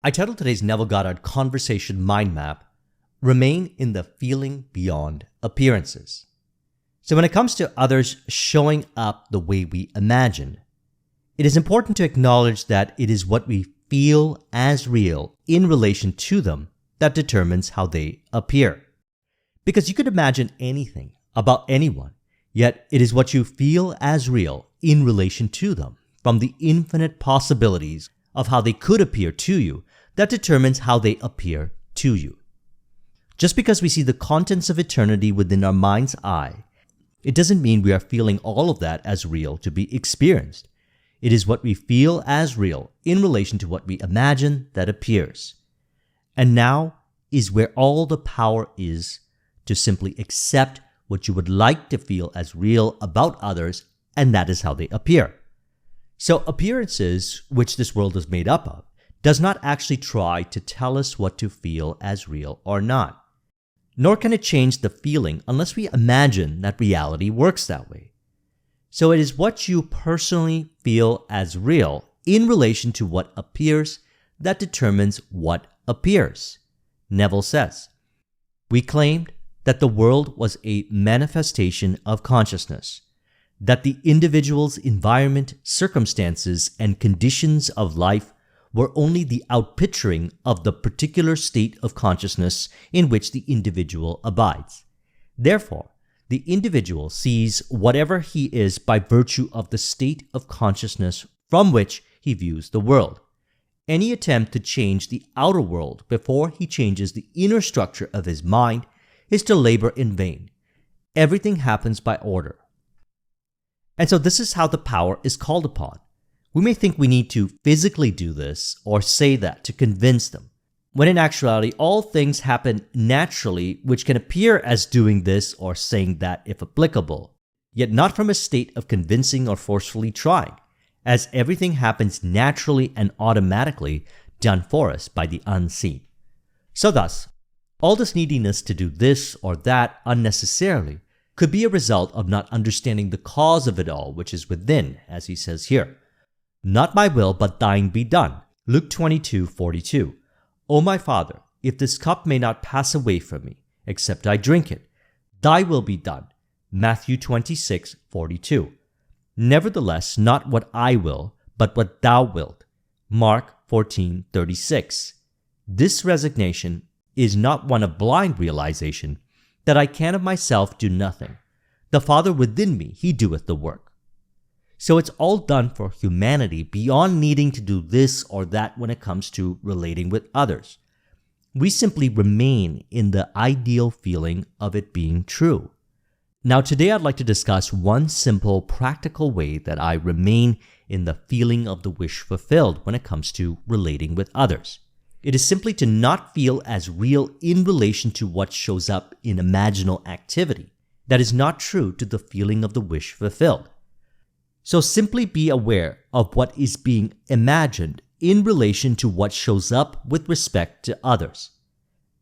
I titled today's Neville Goddard Conversation Mind Map, Remain in the Feeling Beyond Appearances. So when it comes to others showing up the way we imagine, it is important to acknowledge that it is what we feel as real in relation to them that determines how they appear. Because you could imagine anything about anyone, yet it is what you feel as real in relation to them, from the infinite possibilities of how they could appear to you, that determines how they appear to you. Just because we see the contents of eternity within our mind's eye, it doesn't mean we are feeling all of that as real to be experienced. It is what we feel as real in relation to what we imagine that appears. And now is where all the power is to simply accept what you would like to feel as real about others, and that is how they appear. So appearances, which this world is made up of, does not actually try to tell us what to feel as real or not. Nor can it change the feeling unless we imagine that reality works that way. So it is what you personally feel as real in relation to what appears that determines what appears. Neville says, "We claimed that the world was a manifestation of consciousness, that the individual's environment, circumstances, and conditions of life were only the outpicturing of the particular state of consciousness in which the individual abides. Therefore, the individual sees whatever he is by virtue of the state of consciousness from which he views the world. Any attempt to change the outer world before he changes the inner structure of his mind is to labor in vain. Everything happens by order." And so this is how the power is called upon. We may think we need to physically do this or say that to convince them, when in actuality all things happen naturally, which can appear as doing this or saying that if applicable, yet not from a state of convincing or forcefully trying, as everything happens naturally and automatically done for us by the unseen. So thus, all this neediness to do this or that unnecessarily could be a result of not understanding the cause of it all, which is within, as he says here. "Not my will, but thine be done." Luke 22:42. "O my Father, if this cup may not pass away from me, except I drink it, thy will be done." Matthew 26:42. "Nevertheless, not what I will, but what thou wilt." Mark 14:36. This resignation is not one of blind realization that I can of myself do nothing. The Father within me, he doeth the work. So it's all done for humanity beyond needing to do this or that when it comes to relating with others. We simply remain in the ideal feeling of it being true. Now today I'd like to discuss one simple, practical way that I remain in the feeling of the wish fulfilled when it comes to relating with others. It is simply to not feel as real in relation to what shows up in imaginal activity that is not true to the feeling of the wish fulfilled. So simply be aware of what is being imagined in relation to what shows up with respect to others.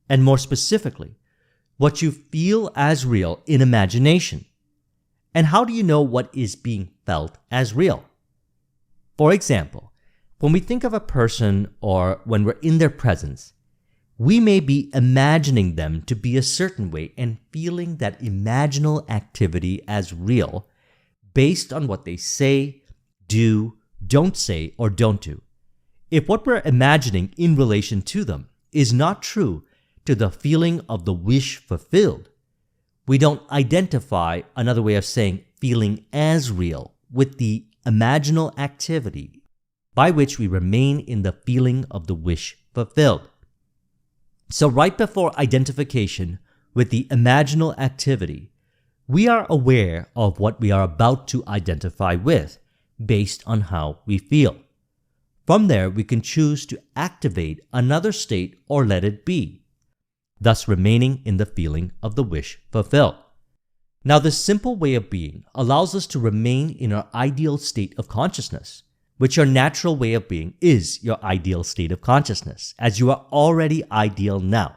And more specifically, what you feel as real in imagination. And how do you know what is being felt as real? For example, when we think of a person or when we're in their presence, we may be imagining them to be a certain way and feeling that imaginal activity as real based on what they say, do, don't say, or don't do. If what we're imagining in relation to them is not true to the feeling of the wish fulfilled, we don't identify, another way of saying feeling as real, with the imaginal activity by which we remain in the feeling of the wish fulfilled. So right before identification with the imaginal activity, we are aware of what we are about to identify with based on how we feel. From there, we can choose to activate another state or let it be, thus remaining in the feeling of the wish fulfilled. Now, this simple way of being allows us to remain in our ideal state of consciousness, which your natural way of being is your ideal state of consciousness, as you are already ideal now,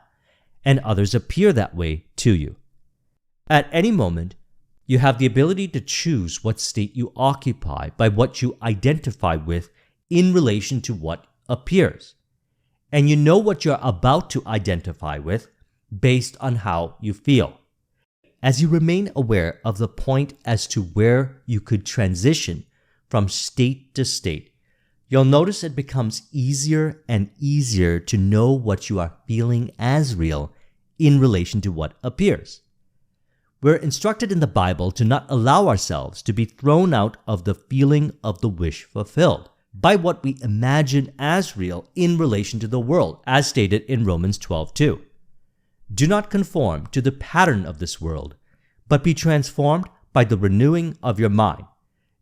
and others appear that way to you. At any moment, you have the ability to choose what state you occupy by what you identify with in relation to what appears. and you know what you're about to identify with based on how you feel. As you remain aware of the point as to where you could transition from state to state, you'll notice it becomes easier and easier to know what you are feeling as real in relation to what appears. We're instructed in the Bible to not allow ourselves to be thrown out of the feeling of the wish fulfilled by what we imagine as real in relation to the world, as stated in Romans 12:2. Do not conform to the pattern of this world, but be transformed by the renewing of your mind.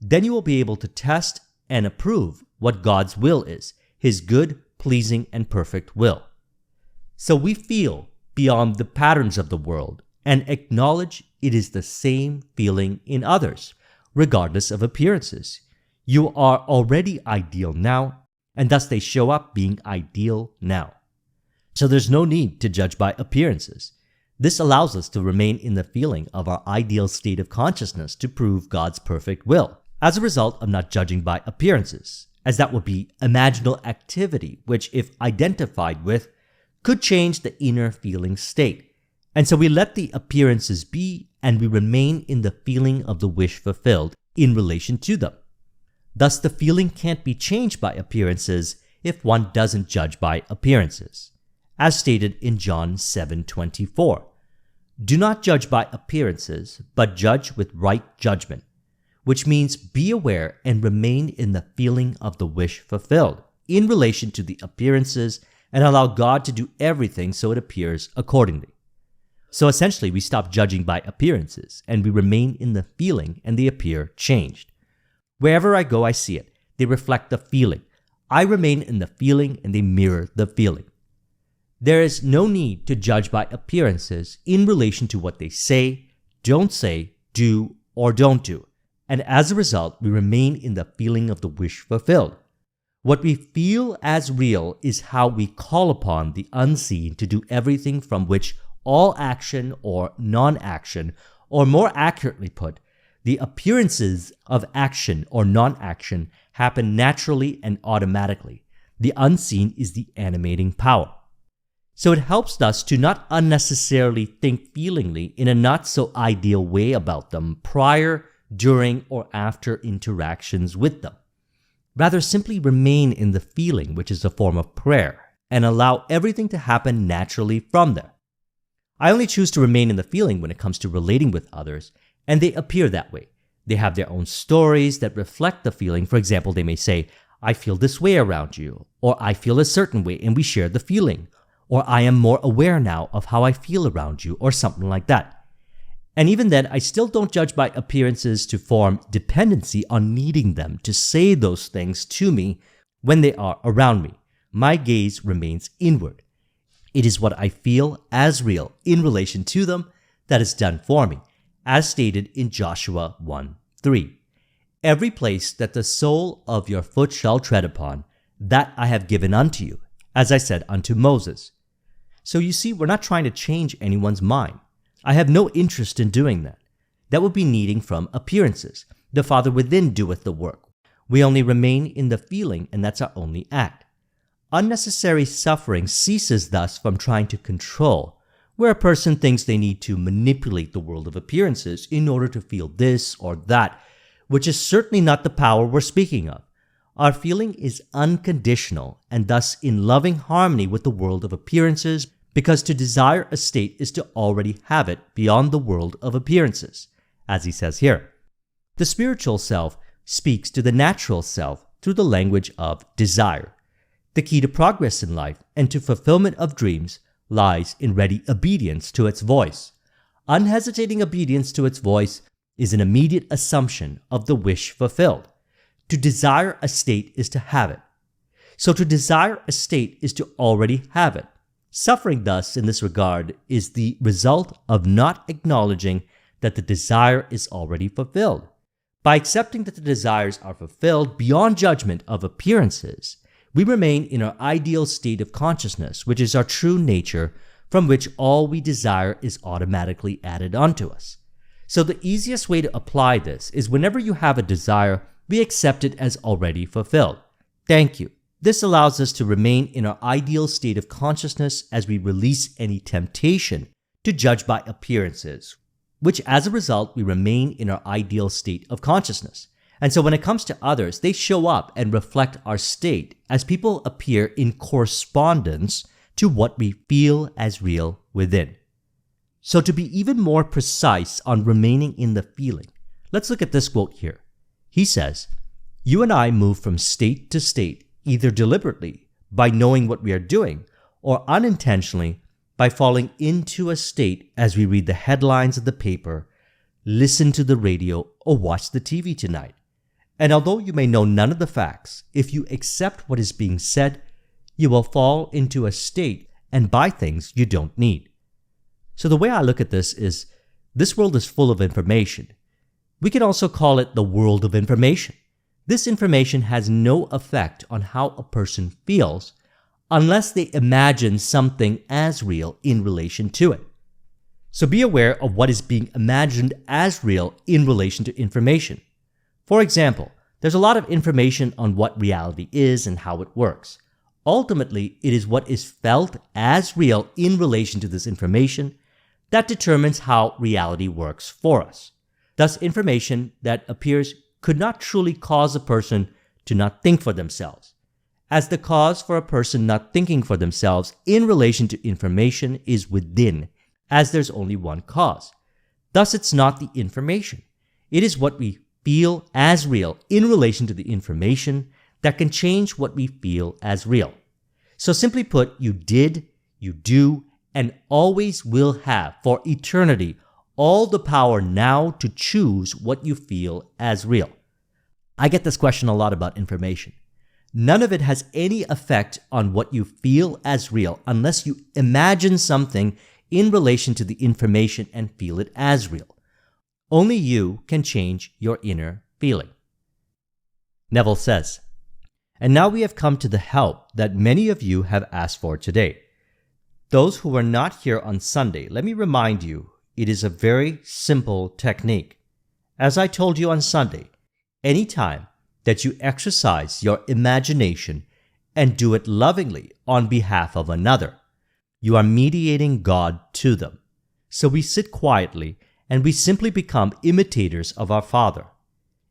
Then you will be able to test and approve what God's will is, His good, pleasing, and perfect will. So we feel beyond the patterns of the world and acknowledge it is the same feeling in others, regardless of appearances. You are already ideal now, and thus they show up being ideal now. So there's no need to judge by appearances. This allows us to remain in the feeling of our ideal state of consciousness to prove God's perfect will, as a result of not judging by appearances, as that would be imaginal activity, which, if identified with, could change the inner feeling state. And so we let the appearances be, and we remain in the feeling of the wish fulfilled in relation to them. Thus, the feeling can't be changed by appearances if one doesn't judge by appearances, as stated in John 7:24. Do not judge by appearances, but judge with right judgment, which means be aware and remain in the feeling of the wish fulfilled in relation to the appearances and allow God to do everything so it appears accordingly. So essentially, we stop judging by appearances and we remain in the feeling and they appear changed. Wherever I go, I see it. They reflect the feeling. I remain in the feeling and they mirror the feeling. There is no need to judge by appearances in relation to what they say, do, or don't do. And as a result, we remain in the feeling of the wish fulfilled. What we feel as real is how we call upon the unseen to do everything from which all action or non-action, or more accurately put, the appearances of action or non-action happen naturally and automatically. The unseen is the animating power. So it helps us to not unnecessarily think feelingly in a not so ideal way about them prior, during, or after interactions with them. Rather, simply remain in the feeling, which is a form of prayer, and allow everything to happen naturally from there. I only choose to remain in the feeling when it comes to relating with others, and they appear that way. They have their own stories that reflect the feeling. For example, they may say, I feel this way around you, or I feel a certain way, and we share the feeling, or I am more aware now of how I feel around you, or something like that. And even then, I still don't judge by appearances to form dependency on needing them to say those things to me when they are around me. My gaze remains inward. It is what I feel as real in relation to them that is done for me, as stated in Joshua 1:3. Every place that the sole of your foot shall tread upon, that I have given unto you, as I said unto Moses. So you see, we're not trying to change anyone's mind. I have no interest in doing that. That would be needing from appearances. The Father within doeth the work. We only remain in the feeling, and that's our only act. Unnecessary suffering ceases thus from trying to control, where a person thinks they need to manipulate the world of appearances in order to feel this or that, which is certainly not the power we're speaking of. Our feeling is unconditional and thus in loving harmony with the world of appearances, because to desire a state is to already have it beyond the world of appearances, as he says here. The spiritual self speaks to the natural self through the language of desire. The key to progress in life and to fulfillment of dreams lies in ready obedience to its voice. Unhesitating obedience to its voice is an immediate assumption of the wish fulfilled. To desire a state is to have it. So to desire a state is to already have it. Suffering thus in this regard is the result of not acknowledging that the desire is already fulfilled. By accepting that the desires are fulfilled beyond judgment of appearances, we remain in our ideal state of consciousness, which is our true nature, from which all we desire is automatically added onto us. So the easiest way to apply this is whenever you have a desire, we accept it as already fulfilled. Thank you. This allows us to remain in our ideal state of consciousness as we release any temptation to judge by appearances, which as a result, we remain in our ideal state of consciousness. And so when it comes to others, they show up and reflect our state as people appear in correspondence to what we feel as real within. So to be even more precise on remaining in the feeling, let's look at this quote here. He says, "You and I move from state to state, either deliberately, by knowing what we are doing, or unintentionally, by falling into a state as we read the headlines of the paper, listen to the radio, or watch the TV tonight. And although you may know none of the facts, if you accept what is being said, you will fall into a state and buy things you don't need." So the way I look at this world is full of information. We can also call it the world of information. This information has no effect on how a person feels unless they imagine something as real in relation to it. So be aware of what is being imagined as real in relation to information. For example, there's a lot of information on what reality is and how it works. Ultimately, it is what is felt as real in relation to this information that determines how reality works for us. Thus, information that appears could not truly cause a person to not think for themselves, as the cause for a person not thinking for themselves in relation to information is within, as there's only one cause. Thus, it's not the information. It is what we feel as real in relation to the information that can change what we feel as real. So simply put, you did, you do, and always will have for eternity all the power now to choose what you feel as real. I get this question a lot about information. None of it has any effect on what you feel as real unless you imagine something in relation to the information and feel it as real. Only you can change your inner feeling. Neville says, "And now we have come to the help that many of you have asked for today. Those who were not here on Sunday, let me remind you, it is a very simple technique. As I told you on Sunday, anytime that you exercise your imagination and do it lovingly on behalf of another, you are mediating God to them. So we sit quietly and we simply become imitators of our Father.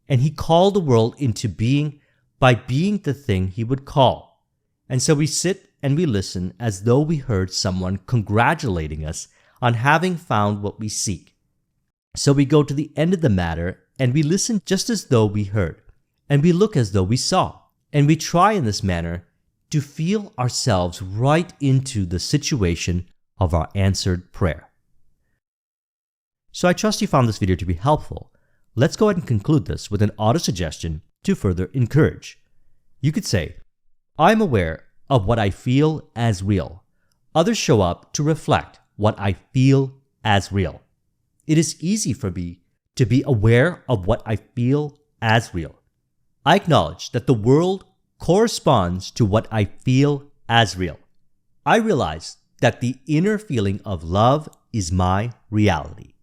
And He called the world into being by being the thing He would call. And so we sit and we listen as though we heard someone congratulating us on having found what we seek. So we go to the end of the matter and we listen just as though we heard, and we look as though we saw, and we try in this manner to feel ourselves right into the situation of our answered prayer." So I trust you found this video to be helpful. Let's go ahead and conclude this with an auto-suggestion to further encourage. You could say, "I'm aware of what I feel as real. Others show up to reflect what I feel as real. It is easy for me to be aware of what I feel as real. I acknowledge that the world corresponds to what I feel as real. I realize that the inner feeling of love is my reality.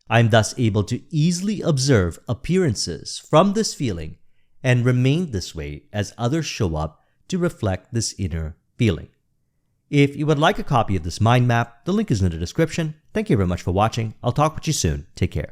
I am thus able to easily observe appearances from this feeling and remain this way as others show up to reflect this inner feeling." If you would like a copy of this mind map, the link is in the description. Thank you very much for watching. I'll talk with you soon. Take care.